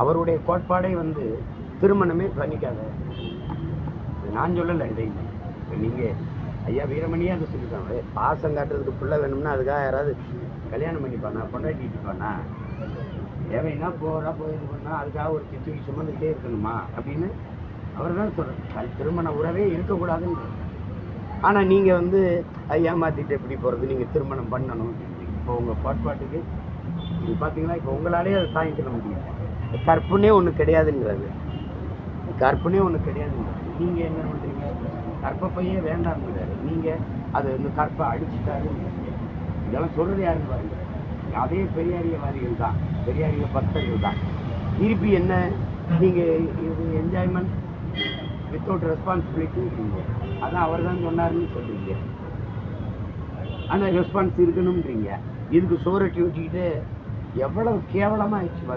அவருடைய கோட்பாடே வந்து திருமணமே பண்ணிக்காத. நான் சொல்லலை இதை. நீங்கள் ஐயா வீரமணியே அதை சொல்லிட்டாங்க. பாசம் காட்டுறதுக்கு பிள்ளை வேணும்னா அதுக்காக யாராவது கல்யாணம் பண்ணிப்பானா, கொண்டாடிட்டுப்பானா? தேவைன்னா போகிறா போய் இது பண்ணால் அதுக்காக ஒரு தூக்கி சுமந்துக்கிட்டே இருக்கணுமா அப்படின்னு அவர் தான் சொல்கிறார். திருமண உறவே இருக்கக்கூடாதுன்னு. ஆனால் நீங்கள் வந்து ஏமாற்றிட்டு எப்படி போகிறது, நீங்கள் திருமணம் பண்ணணும். இப்போ உங்கள் கோட்பாட்டுக்கு நீங்கள் பார்த்தீங்கன்னா இப்போ உங்களாலே அதை தாங்கிக்கிற முடியும். கற்புனே ஒன்று கிடையாதுங்கிறது, கற்புனே ஒன்று கிடையாதுங்கிறது. நீங்கள் என்ன பண்ணுறீங்க, கற்பப்பையே வேண்டாம்ங்கிறாரு. நீங்கள் அது இந்த கற்பை அடிச்சுட்டாரு. இதெல்லாம் சொல்கிறது யாருன்னு பாருங்க. அதே பெரியாரியவாதிகள் தான், பெரியாரிய பக்தர்கள் தான். திருப்பி என்ன நீங்கள் இது என்ஜாய்மெண்ட் வித்தவுட் ரெஸ்பான்சிபிலிட்டி இருக்கீங்க. அதான் அவர் தான் சொன்னாருன்னு சொல்கிறீங்க. ஆனால் ரெஸ்பான்ஸ் இருக்கணும்ன்றீங்க. இதுக்கு சோரட்டி வச்சுக்கிட்டு எவ்வளவு கேவலமாக ஆயிடுச்சு பாருங்க.